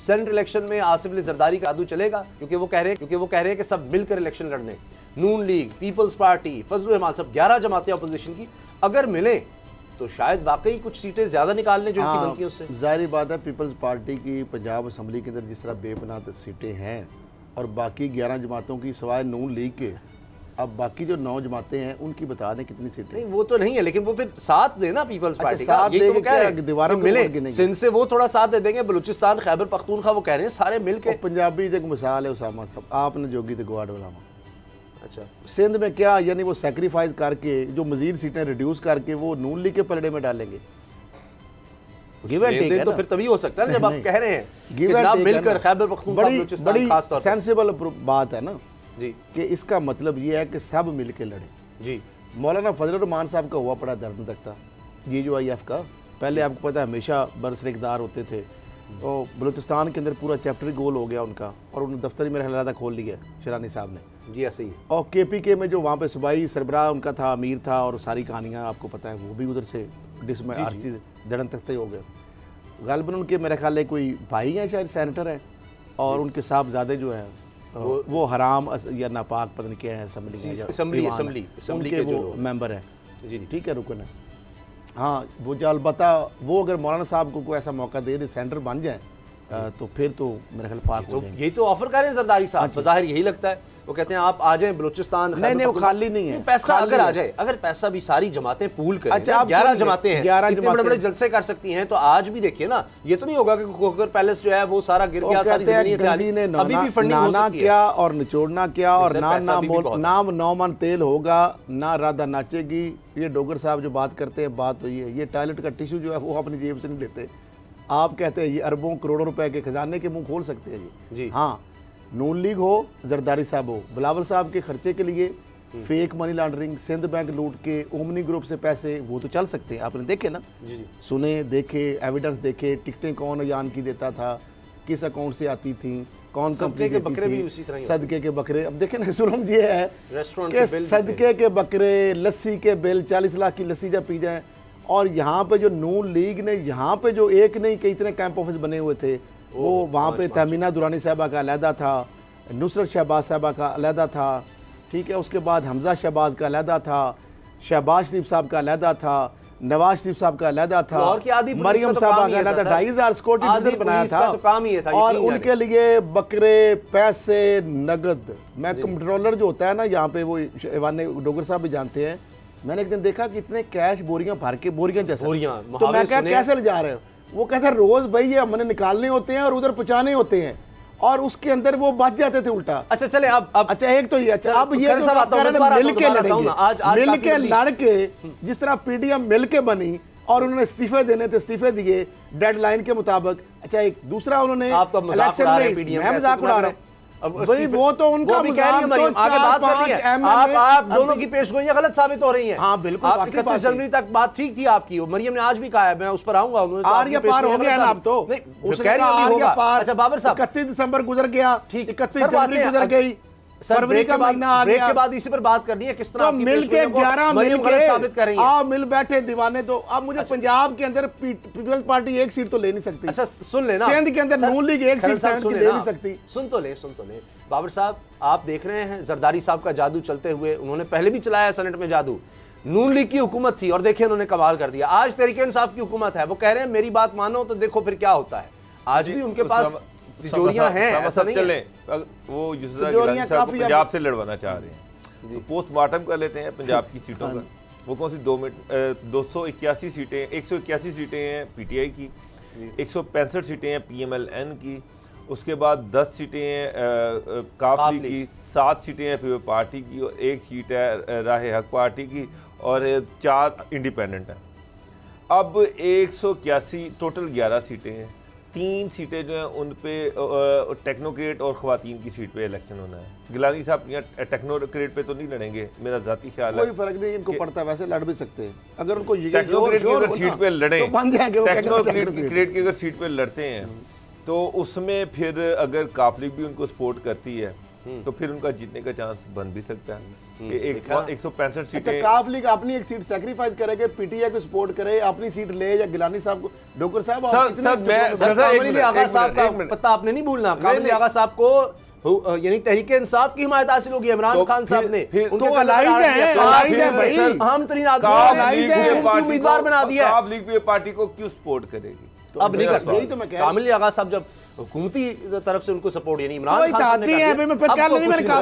Senate election में आसिफ अली जरदारी का जादू चलेगा, क्योंकि वो कह रहे हैं कि सब मिलकर इलेक्शन लड़ने। नून लीग, पीपल्स पार्टी, फजल रहमान, सब 11 जमातें अपोजिशन की अगर मिले तो शायद वाकई कुछ सीटें ज्यादा निकालने जो इनकी बनती है उससे। जाहिर बात है पीपल्स पार्टी की पंजाब असम्बली के अंदर जिस तरह बेपनाह सीटें हैं और बाकी 11 जमातों की सिवाय नून लीग के, अब बाकी जो 9 जमातें हैं उनकी बता दें कितनी सीटें। नहीं वो तो नहीं है, लेकिन वो फिर साथ देना पीपल्स पार्टी का, ये तो कह रहे हैं दीवारों मिले। सिंध से वो थोड़ा साथ दे देंगे, बलूचिस्तान, खैबर पख्तूनख्वा, वो कह रहे हैं सारे मिलके। पंजाबी एक मिसाल है उसामा साहब, आपने जोगी तो गवाड़ वाला। अच्छा, सिंध में क्या यानी वो सेक्रीफाइस करके जो मजीद सीटें रिड्यूस करके वो नून लीग के पलड़े में डालेंगे। गिव एंड टेक तो फिर तभी हो सकता है जब आप कह रहे हैं कि जनाब मिलकर खैबर पख्तूनख्वा, बलूचिस्तान खास तौर पर सेंसिबल बात है ना जी, कि इसका मतलब ये है कि सब मिलके लड़े जी। मौलाना फजल रहमान साहब का हुआ पड़ा दर्द तक था, ये जो IF का, पहले आपको पता है हमेशा बरसरेकदार होते थे, तो बलूचिस्तान के अंदर पूरा चैप्टर गोल हो गया उनका और उन्होंने दफ्तर ही मेरा ख्याल खोल लिया शरानी साहब ने जी, ऐसे ही। और KPK में जो वहाँ पे सूबाई सरबराह उनका था, अमीर था, और सारी कहानियाँ आपको पता है, वो भी उधर से डिस में हर चीज़ जड़न तक हो गया। गालिबन उनके मेरा ख्याल है कोई भाई हैं, शायद सेनेटर हैं, और उनके साहबजादे जो हैं वो हराम या नापाक पता नहीं क्या है, असेंबली उनके वो मेंबर हैं जी, ठीक है, रुकन है। हाँ, वो जो अलबत्ता वो अगर मौलाना साहब को कोई ऐसा मौका दे दे, सेंटर बन जाए तो फिर तो मेरे ख्याल पाक हो जाएंगे। यही तो ऑफर कर रहे हैं जरदारी साहब, बज़ाहिर यही लगता है। वो कहते हैं आप आ जाएं बलूचिस्तान। नहीं, वो खाली नहीं है, पैसा अगर आ जाए, अगर पैसा भी सारी जमातें पूल करें। अच्छा, 11 जमातें हैं, 11 इतने बड़े बड़े जलसे कर सकती हैं, तो आज भी देखिए ना, ये तो नहीं होगा कि कोकर पैलेस जो है वो सारा गिर गया, सारी ज़मीनें अभी भी फंडिंग हो सकती है। क्या और निचोड़ना क्या, और नाम 9 मन तेल होगा, ना राधा नाचेगी। ये डोगर साहब जो बात करते हैं, बात तो ये टॉयलेट का टिश्यू जो है वो अपनी जेब से नहीं देते। आप कहते हैं ये अरबों करोड़ों रुपए के खजाने के मुंह खोल सकते हैं जी। हाँ, नून लीग हो, जरदारी साहब हो, बिलावल साहब के खर्चे के लिए fake money laundering, Sindh bank लूट के, ओमनी ग्रुप से पैसे, वो तो चल सकते हैं। आपने देखे ना जी। सुने, देखे, एविडेंस देखे, टिकटें कौन अयान की देता था, किस अकाउंट से आती थी, कौन कंपनी के बकरे भी उसी तरह, सदके के बकरे। अब देखे ना जुल्म ये है कि सदके के बकरे, लस्सी के बिल, 40 लाख की लस्सी जब पी जाए। और यहाँ पे जो नून लीग ने यहाँ पे जो एक नहीं कई इतने कैंप ऑफिस बने हुए थे, वो वहाँ पे तहमीना दुरानी साहबा का अलहदा था, नुसरत शहबाज साहबा का अलहदा था, ठीक है, उसके बाद हमजा शहबाज का अलहदा था, शहबाज शरीफ साहब का अलहदा था, नवाज शरीफ साहब का अलहदा था, मरियम साहबा का अलहदा, 2,500 सिक्योरिटी बनाया था, और उनके लिए बकरे, पैसे, नगद। मैं कंट्रोलर जो होता है ना यहाँ पे, वो ईवान डोगर साहब भी जानते हैं, मैंने एक दिन देखा कि इतने कैश बोरियां भर के, बोरियां जैसे, तो मैं कहा कैसे ले जा रहे हो? वो कहता है रोज भाई ये हमने निकालने होते हैं और उधर पहुंचाने होते हैं, और उसके अंदर वो बच जाते थे उल्टा। अच्छा चले अब अच्छा एक तो ये, अच्छा अब ये मिलके लड़ेंगे, मिलके लड़के, जिस तरह PDM मिलके बनी और उन्होंने इस्तीफे देने थे, इस्तीफे दिए डेडलाइन के मुताबिक। अच्छा एक दूसरा उन्होंने इलेक्शन में, मैं मजाक उड़ा रहा हूँ भाई, वो तो उनका भी कह रही है मरियम, आगे बात कर रही है, आप दोनों की पेशगोइयां गलत साबित हो रही हैं। हाँ बिल्कुल, 31 जनवरी तक बात ठीक थी आपकी, मरियम ने आज भी कहा है, मैं उस पर आऊंगा। आर्य पार हो गया ना अब तो, उसने कह रही है होगा। अच्छा बाबर साहब, 31 दिसंबर गुजर गया, ठीक, 31 जनवरी गुजर गई, फरवरी का महीना आ गया, ब्रेक के बाद इसी पर बात करनी है किस तरह तो मिलके 11 मिलके साबित कर रही है। आप मिल बैठे दीवाने। तो अब मुझे पंजाब के अंदर पीपल्स पार्टी एक सीट तो ले नहीं सकती। अच्छा सुन लेना, सिंध के अंदर नून लीग एक सीट ले नहीं सकती। सुन तो ले बाबर साहब, आप देख रहे हैं जरदारी साहब का जादू चलते हुए। उन्होंने पहले भी चलाया सेनेट में जादू, नून लीग की हुकूमत थी और देखिए उन्होंने कमाल कर दिया। आज तहरीक इंसाफ की हुकूमत है, वो कह रहे हैं मेरी बात मानो तो देखो फिर क्या होता है। आज भी उनके पास तिजोरियां हैं, ऐसा नहीं है। वो पंजाब से लड़वाना चाह रहे हैं, तो पोस्टमार्टम कर लेते हैं पंजाब की सीटों का। वो कौन सी 281 सीटें, 181 सीटें हैं PTI की, 165 सीटें हैं PMLN की, उसके बाद 10 सीटें हैं काफ लीग की, 7 सीटें हैं पीपल्स पार्टी की, और 1 सीट है राह हक पार्टी की, और 4 इंडिपेंडेंट हैं। अब 181 टोटल 11 सीटें हैं, 3 सीटें जो हैं उन पे टेक्नोक्रेट और ख़वातीन की सीट पे इलेक्शन होना है। गिलानी साहब यहाँ टेक्नोक्रेट पे तो नहीं लड़ेंगे, मेरा ज़ाती ख्याल है। कोई फर्क नहीं इनको पड़ता, वैसे लड़ भी सकते हैं अगर उनको टेक्नोक्रेट की अगर सीट पे लड़े, टेक्नोक्रेट की अगर सीट पे लड़ते हैं तो उसमें फिर अगर काफ लीग भी उनको सपोर्ट करती है तो फिर उनका जीतने का चांस बन भी सकता है। 165 सीटें। काफ लीग अपनी एक सीट सैक्रिफाइस करेगा, पीटीआई को सपोर्ट करे, अपनी सीट ले, या गिलानी साहब को, डोगर साहब पता आपने नहीं भूलना, कामिल आगा साहब को यानी तहरीके इंसाफ की हिमायत हासिल होगी इमरान खान साहब ने, तो अलाइज है भाई, अहम तरीन आदमी उम्मीदवार बना दिया। काफ लीग भी पार्टी को क्यों सपोर्ट करेगी? अब नहीं कर सकती। तो मैं कह कामिल आगा साहब जब हुकूमती तरफ से उनको सपोर्ट यानी इमरान खान ने है, मैं फिर क्या नहीं, मैंने कहा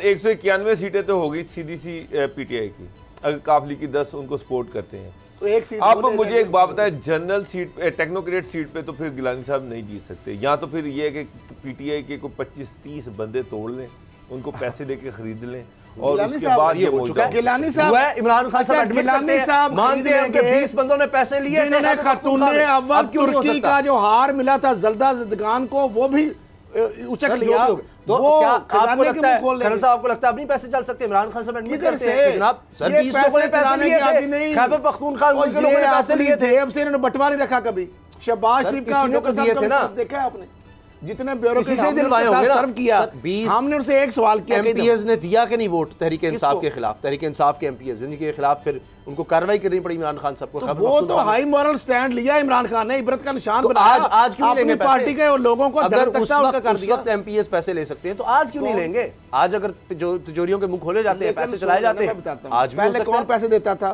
191 सीटें तो होगी सीधी सी पीटीआई की, अगर काफ लीग की 10 उनको सपोर्ट करते हैं तो एक सीट। अब मुझे एक बात बताए, जनरल सीट टेक्नोक्रेट सीट पे तो फिर गिलानी साहब नहीं जीत सकते, या तो फिर ये है कि पीटीआई के को 25-30 बंदे तोड़ लें, उनको पैसे देके खरीद लें, और उसके बाद ये हो चुका है। गिलानी साहब इमरान खान साहब एडमिट करते हैं, मानते हैं कि 20 बंदों ने पैसे लिए थे, खातून अव्वल तुर्की का जो हार मिला था जल्दा जदगान को, वो भी उचक लिया। तो क्या आपको लगता है खैबर साहब, आपको लगता है अब नहीं पैसे चल सकते? इमरान खान साहब एडमिट करते हैं जनाब, सर 20 लोगों ने पैसे लिए थे, खैबर पख्तूनख्वा के लोगों ने पैसे लिए थे, अब से इन्होंने बंटवा नहीं रखा कभी। शहबाज शरीफ का दिए थे ना, देखा है आपने जितने ब्यूरोक्रेट सर्व किया, हमने उनसे एक सवाल किया, एमपीएस ने दिया कि नहीं वोट तहरीक इंसाफ के खिलाफ, तहरीक इंसाफ के एमपीएस के खिलाफ, फिर उनको कार्रवाई करनी पड़ी इमरान खान साहब को। तो वो तो हाई मॉरल स्टैंड लिया इमरान खान ने, इबरत का निशान बनाया। आज क्यों लेंगे पार्टी के लोगों को? अगर उस वक्त एमपीएस पैसे ले सकते हैं तो आज क्यों नहीं लेंगे? आज अगर जो तिजोरियों के मुंह खोले जाते हैं, पैसे चलाए जाते हैं, आज पहले कौन पैसे देता था?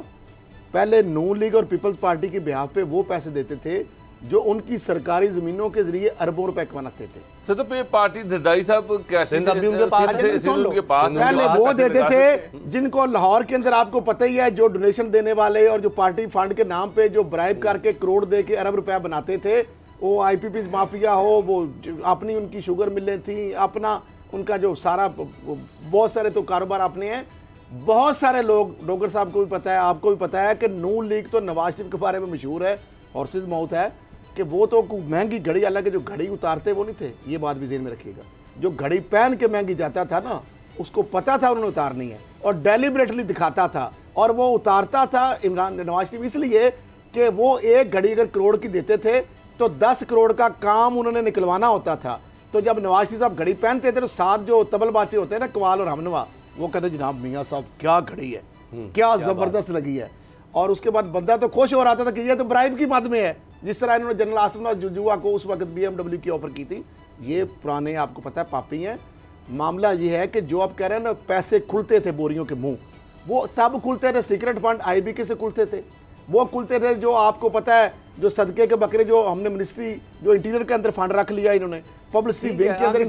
पहले नून लीग और पीपल्स पार्टी के बिहाफ पे वो पैसे देते थे जो उनकी सरकारी जमीनों के जरिए अरबों रुपए कमाते थे। तो पार्टी जरदारी साहब उनके पास पहले वो देते थे जिनको लाहौर के अंदर आपको पता ही है, जो डोनेशन देने वाले और जो पार्टी फंड के नाम पे जो ब्राइब करके करोड़ दे के अरब रुपया बनाते थे, वो आईपीपी माफिया हो, वो अपनी उनकी शुगर मिलें थी, अपना उनका जो सारा बहुत सारे तो कारोबार अपने हैं। बहुत सारे लोग, डोगर साहब को भी पता है, आपको भी पता है कि नून लीग तो नवाज शरीफ के बारे में मशहूर है, हॉर्सेस माउथ है कि वो तो महंगी घड़ी, हालांकि जो घड़ी उतारते वो नहीं थे, ये बात भी ध्यान में रखिएगा। जो घड़ी पहन के महंगी जाता था ना, उसको पता था उन्होंने उतारनी है और डेलिबरेटली दिखाता था, और वो उतारता था इमरान नवाज शरीफ इसलिए कि वो एक घड़ी अगर करोड़ की देते थे तो 10 करोड़ का काम उन्होंने निकलवाना होता था। तो जब नवाज शरीफ साहब घड़ी पहनते थे तो साथ जो तबलबाचे होते हैं ना, कवाल और हमनवा, वो कहते जनाब मियाँ साहब क्या घड़ी है, क्या जबरदस्त लगी है। और उसके बाद बंदा तो खुश हो रहा था कि ये तो ब्राइब की मद में है, जिस तरह इन्होंने जनरल आसिफ जुजुआ को उस वक्त BMW की ऑफर की थी। ये पुराने आपको पता है पापी हैं। मामला ये है कि जो आप कह रहे हैं ना, पैसे खुलते थे बोरियों के मुंह, वो तब खुलते थे सीक्रेट फंड IBK से खुलते थे, वो खुलते थे जो आपको पता है, जो सदके के बकरे जो हमने मिनिस्ट्री जो इंटीरियर के अंदर फंड रख लिया इन्होंने, पब्लिसिटी विंग के अंदर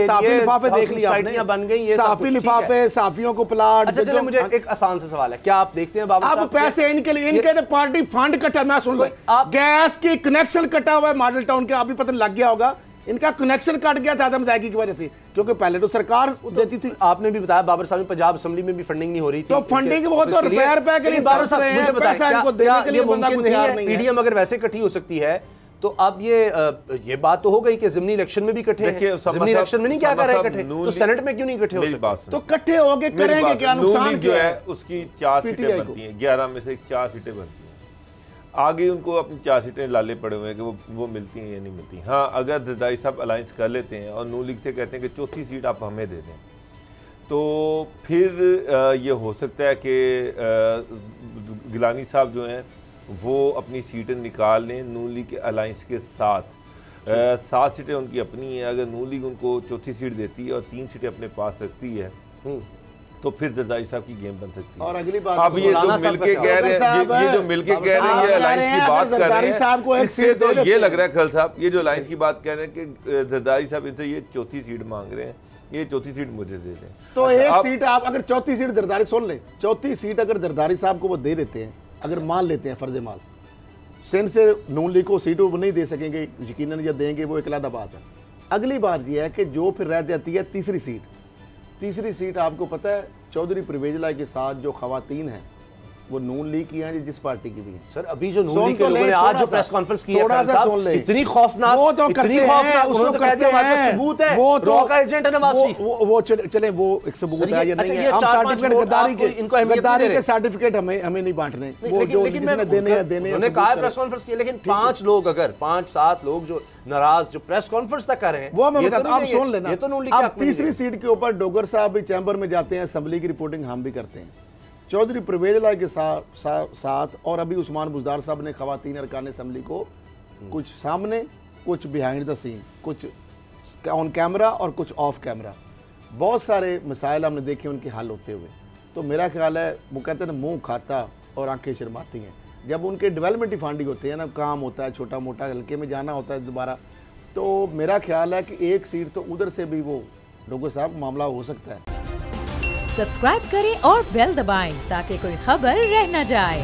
साफी लिफाफे देख लिया आपने, बन गई ये साफी लिफाफे, साफियों को प्लाट। अच्छा मुझे एक आसान सा सवाल है, क्या आप देखते हैं बाबा अब पैसे इनके लिए, इनके तो पार्टी फंड कटा, मैं सुन लो, गैस की कनेक्शन कटा हुआ है मॉडल टाउन के, आप भी पता लग गया होगा, इनका कनेक्शन कट गया था आदम जायकी की वजह से, क्योंकि पहले तो सरकार देती थी। आपने भी बताया बाबर साहब, पंजाब असेंबली में भी फंडिंग नहीं हो रही थी, तो फंडिंग वो तो रुपए के लिए बाबर साहब मुझे बताया, पीडीएम अगर वैसे इकट्ठी हो सकती है तो अब ये बात तो हो गई कि ज़िमनी इलेक्शन में भी इकट्ठे हैं, ज़िमनी इलेक्शन में नहीं क्या कर रहे इकट्ठे, तो सेनेट में क्यों नहीं इकट्ठे हो सकते? तो इकट्ठे होके करेंगे क्या, नुकसान जो है उसकी 4 सीटें बनती हैं, 11 में से 4 सीटें बनती हैं, आगे उनको अपनी 4 सीटें लाले पड़े हुए हैं कि वो मिलती हैं या नहीं मिलती। हाँ, अगर जरदारी साहब अलायंस कर लेते हैं और नून लीग से कहते हैं कि चौथी सीट आप हमें दे दें, तो फिर ये हो सकता है कि गिलानी साहब जो हैं वो अपनी सीटें निकाल लें नून लीग के अलायंस के साथ। 7 सीटें उनकी अपनी हैं, अगर नून लीग उनको चौथी सीट देती है और 3 सीटें अपने पास रखती है तो फिर जरदारी साहब की गेम बन सकती है। और अगली बात, अब ये जो मिलके कह रहे हैं, ये जो मिलके कह रहे हैं, ये अलायंस की बात कर रहे हैं, इससे तो ये लग रहा है खल साहब, ये जो अलायंस की बात कह रहे हैं कि जरदारी साहब इनसे ये चौथी सीट मांग रहे हैं, ये चौथी सीट मुझे दे दें। तो एक सीट आप अगर चौथी सीट जरदारी, सुन ले, चौथी सीट अगर जरदारी साहब को वो दे देते हैं, अगर मान लेते हैं फर्ज माल, सिंध से नून लीग को सीट वो नहीं दे सकेंगे यकीनन, या देंगे वो एक अलग बात है। अगली बात यह है कि जो फिर रह जाती है तीसरी सीट, तीसरी सीट आपको पता है चौधरी परवेज लाई के साथ जो खवातीन हैं वो नून लीग की हैं जिस पार्टी की भी है। सर अभी जो नून लीग के लोगों ने आज जो प्रेस कॉन्फ्रेंस की है इतनी खौफनाक, वो तो इतनी खौफनाक, उन्होंने तो कह दिया हमारे पास सबूत है, रॉ का एजेंट है नवाज शरीफ। वो चले वो एक सबूत है या नहीं है, हम सर्टिफिकेट गद्दारी के, इनको गद्दारी के सर्टिफिकेट हमें नहीं बांटने, वो जो जिसने देने हैं देने। उन्होंने कहा है प्रेस कॉन्फ्रेंस की, लेकिन 5 लोग अगर 5-7 लोग जो नाराज जो प्रेस कॉन्फ्रेंस तक कर रहे हैं वो मैं बताता हूं, आप सुन लेना। ये तो नून लीग अब तीसरी सीट के ऊपर डोगर साहब भी चैम्बर में जाते हैं, असेंबली की रिपोर्टिंग हम भी करते हैं। चौधरी परवेज लाई के साथ और अभी उस्मान बुज़दार साहब ने खवातीन अरकान असेंबली को कुछ सामने, कुछ बिहाइंड द सीन, कुछ ऑन कैमरा और कुछ ऑफ कैमरा, बहुत सारे मसाइल हमने देखे उनके हल होते हुए। तो मेरा ख्याल है वो कहते हैं ना मुँह खाता और आंखें शर्माती हैं। जब उनके डेवलपमेंट फंडिंग होते हैं ना, काम होता है छोटा मोटा, हल्के में जाना होता है दोबारा, तो मेरा ख्याल है कि एक सीट तो उधर से भी वो डोगर साहब मामला हो सकता है। सब्सक्राइब करें और बेल दबाएं ताकि कोई खबर रह न जाए।